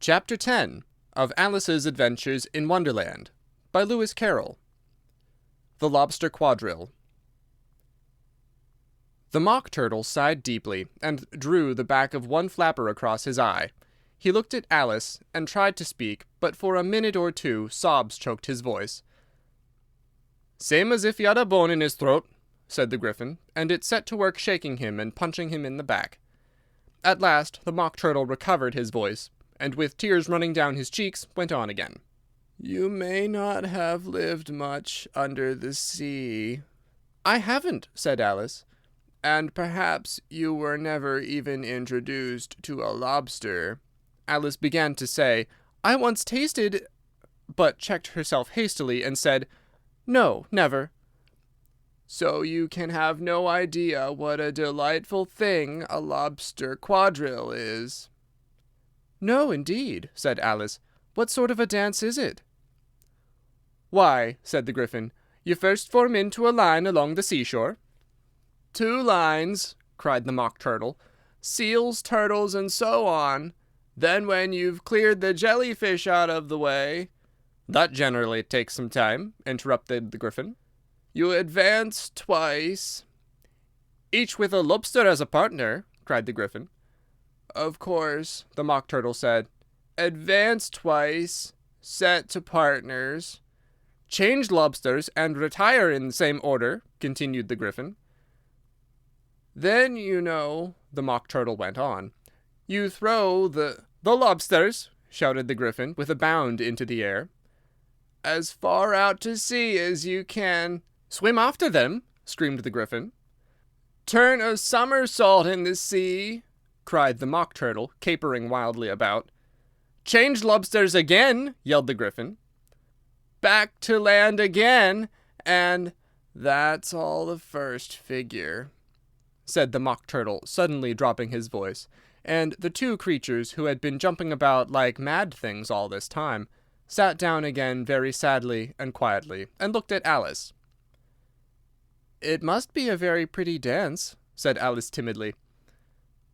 Chapter 10 of Alice's Adventures in Wonderland by Lewis Carroll. The Lobster Quadrille. The Mock Turtle sighed deeply and drew the back of one flapper across his eye. He looked at Alice and tried to speak, but for a minute or two sobs choked his voice. "Same as if he had a bone in his throat," said the Gryphon, and it set to work shaking him and punching him in the back. At last the Mock Turtle recovered his voice, and with tears running down his cheeks, went on again. "You may not have lived much under the sea." "I haven't," said Alice. "And perhaps you were never even introduced to a lobster." Alice began to say, "I once tasted," but checked herself hastily and said, "No, never." "So you can have no idea what a delightful thing a lobster quadrille is." "No, indeed," said Alice. "What sort of a dance is it?" "Why," said the Gryphon, "you first form into a line along the seashore." "Two lines," cried the Mock Turtle. "Seals, turtles, and so on. Then when you've cleared the jellyfish out of the way—" "That generally takes some time," interrupted the Gryphon. "You advance twice—" "Each with a lobster as a partner," cried the Gryphon. "Of course," the Mock Turtle said. "Advance twice, set to partners—" "Change lobsters and retire in the same order," continued the Gryphon. "Then, you know," the Mock Turtle went on, "you throw the—" "The lobsters," shouted the Gryphon, with a bound into the air, "as far out to sea as you can—" "Swim after them!" screamed the Gryphon. "Turn a somersault in the sea!" cried the Mock Turtle, capering wildly about. "Change lobsters again!" yelled the Gryphon. "Back to land again, and—" "That's all the first figure," said the Mock Turtle, suddenly dropping his voice, and the two creatures, who had been jumping about like mad things all this time, sat down again very sadly and quietly, and looked at Alice. "It must be a very pretty dance," said Alice timidly.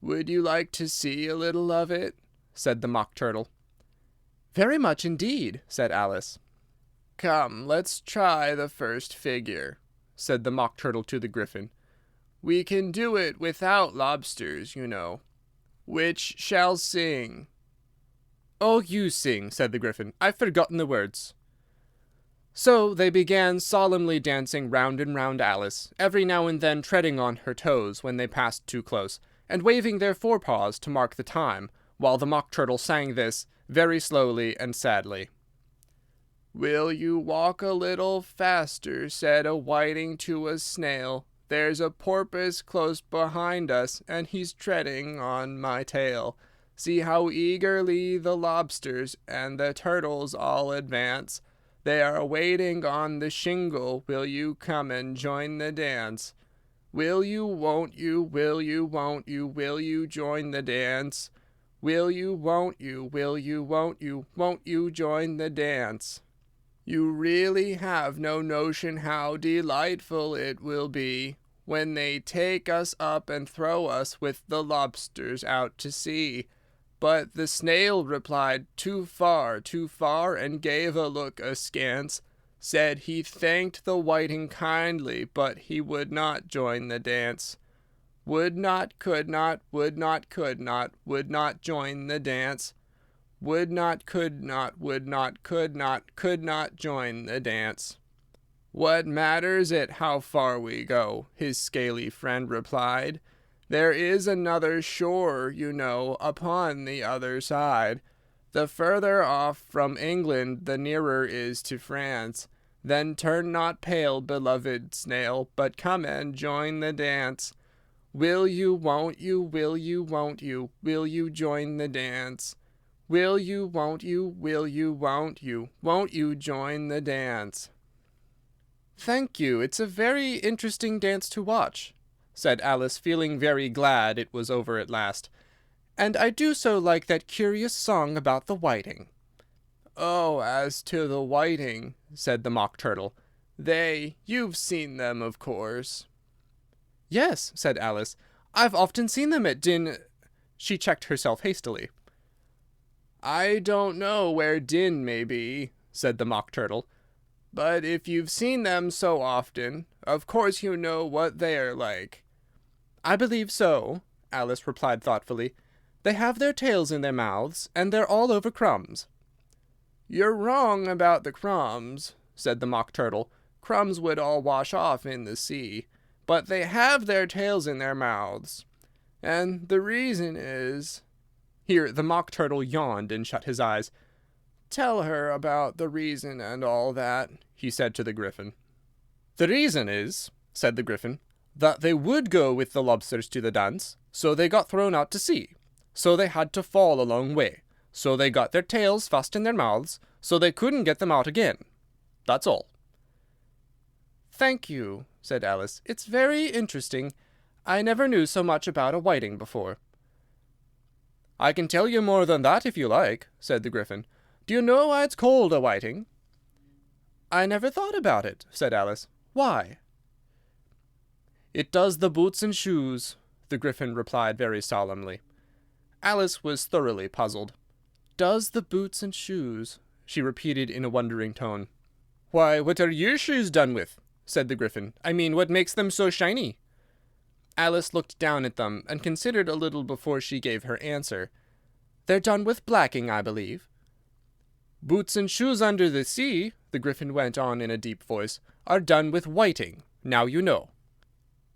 "Would you like to see a little of it?" said the Mock Turtle. "Very much indeed," said Alice. "Come, let's try the first figure," said the Mock Turtle to the Gryphon. "We can do it without lobsters, you know. Which shall sing?" "Oh, you sing," said the Gryphon. "I've forgotten the words." So they began solemnly dancing round and round Alice, every now and then treading on her toes when they passed too close, and waving their forepaws to mark the time, while the Mock Turtle sang this, very slowly and sadly. "Will you walk a little faster?" said a whiting to a snail. "There's a porpoise close behind us, and he's treading on my tail. See how eagerly the lobsters and the turtles all advance. They are waiting on the shingle. Will you come and join the dance? Will you, won't you, will you, won't you, will you join the dance? Will you, won't you, will you, won't you join the dance? You really have no notion how delightful it will be when they take us up and throw us with the lobsters out to sea." But the snail replied, too far, and gave a look askance. Said he thanked the whiting kindly, but he would not join the dance. Would not, could not, would not, could not, would not join the dance. Would not, could not, would not, could not join the dance. "What matters it how far we go?" his scaly friend replied. "There is another shore, you know, upon the other side. The further off from England the nearer is to France. Then turn not pale, beloved snail, but come and join the dance. Will you, won't you, will you, won't you join the dance? Will you, won't you, won't you join the dance?" "Thank you. It's a very interesting dance to watch," said Alice, feeling very glad it was over at last. "And I do so like that curious song about the whiting." "Oh, as to the whiting," said the Mock Turtle, "you've seen them, of course." "Yes," said Alice, "I've often seen them at She checked herself hastily. "I don't know where Din may be," said the Mock Turtle, "but if you've seen them so often, of course you know what they are like." "I believe so," Alice replied thoughtfully. "They have their tails in their mouths, and they're all over crumbs." "You're wrong about the crumbs," said the Mock Turtle. "Crumbs would all wash off in the sea. But they have their tails in their mouths. And the reason is—" Here the Mock Turtle yawned and shut his eyes. "Tell her about the reason and all that," he said to the Gryphon. "The reason is," said the Gryphon, "that they would go with the lobsters to the dance, so they got thrown out to sea. So they had to fall a long way. So they got their tails fast in their mouths, so they couldn't get them out again. That's all." "Thank you," said Alice. "It's very interesting. I never knew so much about a whiting before." "I can tell you more than that if you like," said the Gryphon. "Do you know why it's called a whiting?" "I never thought about it," said Alice. "Why?" "It does the boots and shoes," the Gryphon replied very solemnly. Alice was thoroughly puzzled. "Does the boots and shoes," she repeated in a wondering tone. "Why, what are your shoes done with?" said the Gryphon. "I mean, what makes them so shiny?" Alice looked down at them and considered a little before she gave her answer. "They're done with blacking, I believe." "Boots and shoes under the sea," the Gryphon went on in a deep voice, "are done with whiting. Now you know."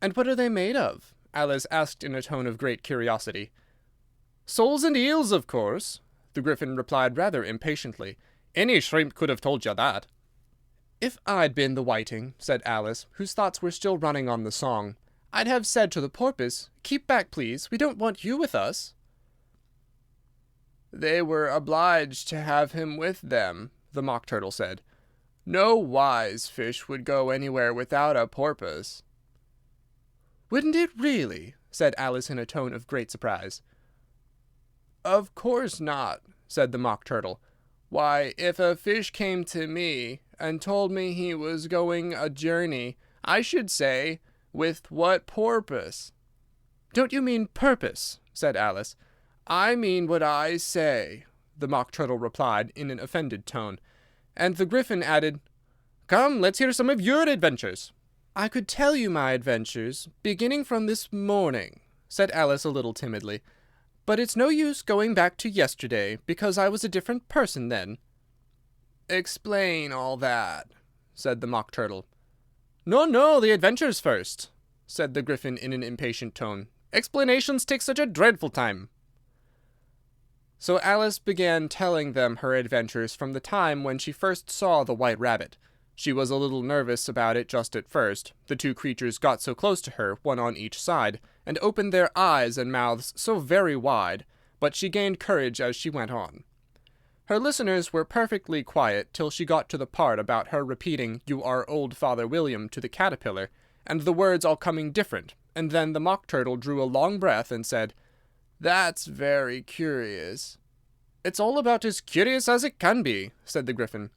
"And what are they made of?" Alice asked in a tone of great curiosity. "Soles and eels, of course," the Gryphon replied rather impatiently. "Any shrimp could have told you that." "If I'd been the whiting," said Alice, whose thoughts were still running on the song, "I'd have said to the porpoise, 'Keep back, please. We don't want you with us.'" "They were obliged to have him with them," the Mock Turtle said. "No wise fish would go anywhere without a porpoise." "Wouldn't it really?" said Alice in a tone of great surprise. "Of course not," said the Mock Turtle. "Why, if a fish came to me and told me he was going a journey, I should say, 'With what porpoise?'" "Don't you mean purpose?" said Alice. "I mean what I say," the Mock Turtle replied in an offended tone. And the Gryphon added, "Come, let's hear some of your adventures." "I could tell you my adventures, beginning from this morning," said Alice a little timidly. "But it's no use going back to yesterday, because I was a different person then." "Explain all that," said the Mock Turtle. "No, no, the adventures first," said the Gryphon in an impatient tone. "Explanations take such a dreadful time." So Alice began telling them her adventures from the time when she first saw the White Rabbit. She was a little nervous about it just at first. The two creatures got so close to her, one on each side, and opened their eyes and mouths so very wide, but she gained courage as she went on. Her listeners were perfectly quiet till she got to the part about her repeating "You are old Father William" to the caterpillar, and the words all coming different, and then the Mock Turtle drew a long breath and said, "That's very curious." "It's all about as curious as it can be," said the Gryphon.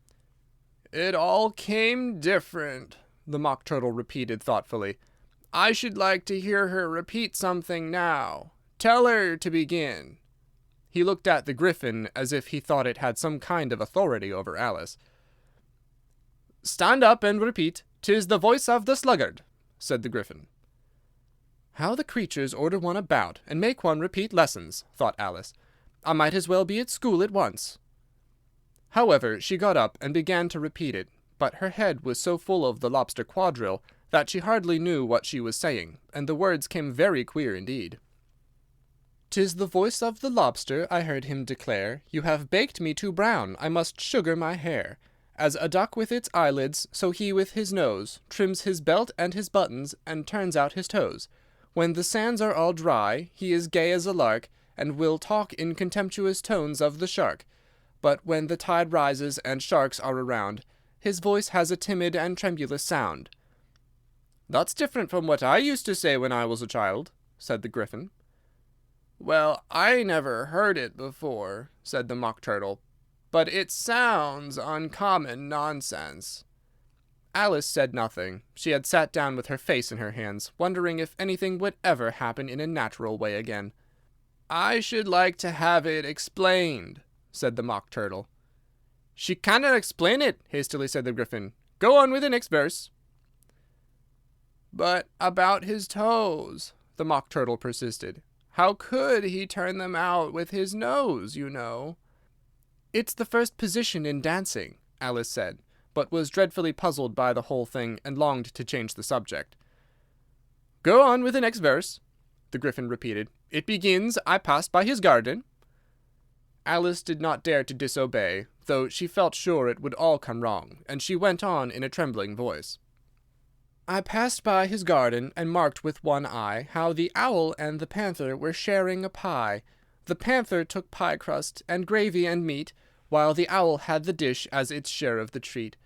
"It all came different," the Mock Turtle repeated thoughtfully. "I should like to hear her repeat something now. Tell her to begin." He looked at the Gryphon as if he thought it had some kind of authority over Alice. "Stand up and repeat, ''Tis the voice of the sluggard,'" said the Gryphon. "How the creatures order one about, and make one repeat lessons," thought Alice. "I might as well be at school at once." However, she got up and began to repeat it, but her head was so full of the Lobster Quadrille that she hardly knew what she was saying, and the words came very queer indeed. "'Tis the voice of the lobster, I heard him declare, You have baked me too brown, I must sugar my hair. As a duck with its eyelids, so he with his nose Trims his belt and his buttons, and turns out his toes. When the sands are all dry, he is gay as a lark, and will talk in contemptuous tones of the shark. But when the tide rises and sharks are around, his voice has a timid and tremulous sound." "That's different from what I used to say when I was a child," said the Gryphon. "Well, I never heard it before," said the Mock Turtle, "but it sounds uncommon nonsense." Alice said nothing. She had sat down with her face in her hands, wondering if anything would ever happen in a natural way again. "I should like to have it explained," said the Mock Turtle. "She cannot explain it," hastily said the Gryphon. "Go on with the next verse." "But about his toes," the Mock Turtle persisted. "How could he turn them out with his nose, you know?" "It's the first position in dancing," Alice said, but was dreadfully puzzled by the whole thing, and longed to change the subject. "Go on with the next verse," the Gryphon repeated. "It begins, 'I passed by his garden.'" Alice did not dare to disobey, though she felt sure it would all come wrong, and she went on in a trembling voice. "I passed by his garden, and marked with one eye how the owl and the panther were sharing a pie. The panther took pie crust and gravy and meat, while the owl had the dish as its share of the treat.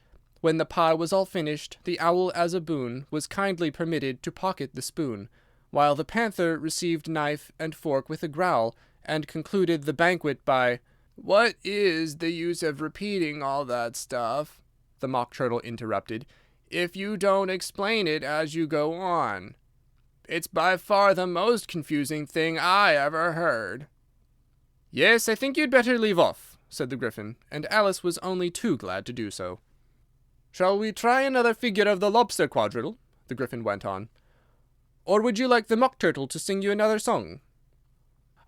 When the pie was all finished, the owl as a boon was kindly permitted to pocket the spoon, while the panther received knife and fork with a growl, and concluded the banquet by— "What is the use of repeating all that stuff," the Mock Turtle interrupted, "if you don't explain it as you go on? It's by far the most confusing thing I ever heard." "Yes, I think you'd better leave off," said the Gryphon, and Alice was only too glad to do so. "Shall we try another figure of the Lobster quadrille?" the Gryphon went on. "Or would you like the Mock Turtle to sing you another song?"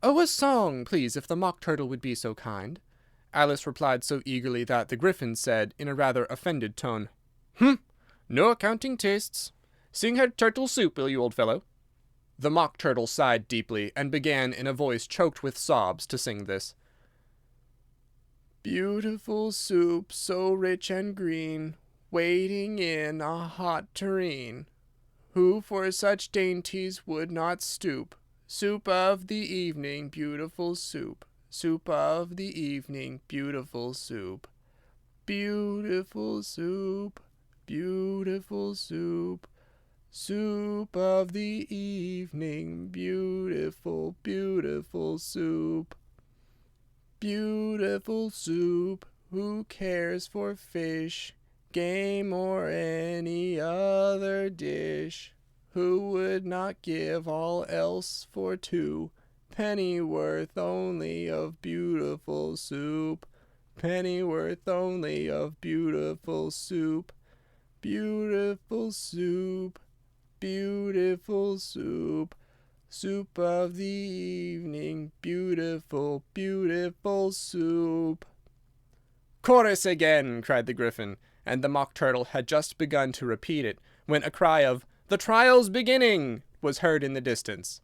"Oh, a song, please, if the Mock Turtle would be so kind," Alice replied so eagerly that the Gryphon said, in a rather offended tone, "No accounting tastes. Sing her turtle soup, will you, old fellow?" The Mock Turtle sighed deeply, and began in a voice choked with sobs to sing this. "Beautiful soup, so rich and green, waiting in a hot tureen. Who for such dainties would not stoop? Soup of the evening, beautiful soup. Soup of the evening, beautiful soup. Beautiful soup, beautiful soup. Soup of the evening, beautiful, beautiful soup. Beautiful soup, who cares for fish, game, or any other dish? Who would not give all else for 2 pennyworth only of beautiful soup? Pennyworth only of beautiful soup. Beautiful soup, beautiful soup. Soup of the evening, beautiful, beautiful soup." "Chorus again!" cried the Gryphon, and the Mock Turtle had just begun to repeat it, when a cry of "The trial's beginning!" was heard in the distance.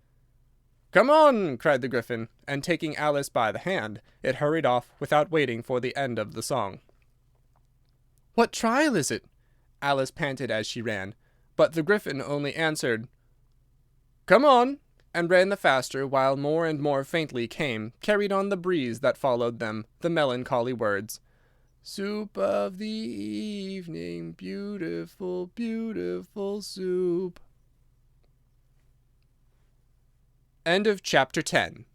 "Come on!" cried the Gryphon, and taking Alice by the hand, it hurried off without waiting for the end of the song. "What trial is it?" Alice panted as she ran, but the Gryphon only answered, "Come on!" and ran the faster, while more and more faintly came, carried on the breeze that followed them, the melancholy words, "Soup of the evening, beautiful, beautiful soup." End of chapter 10.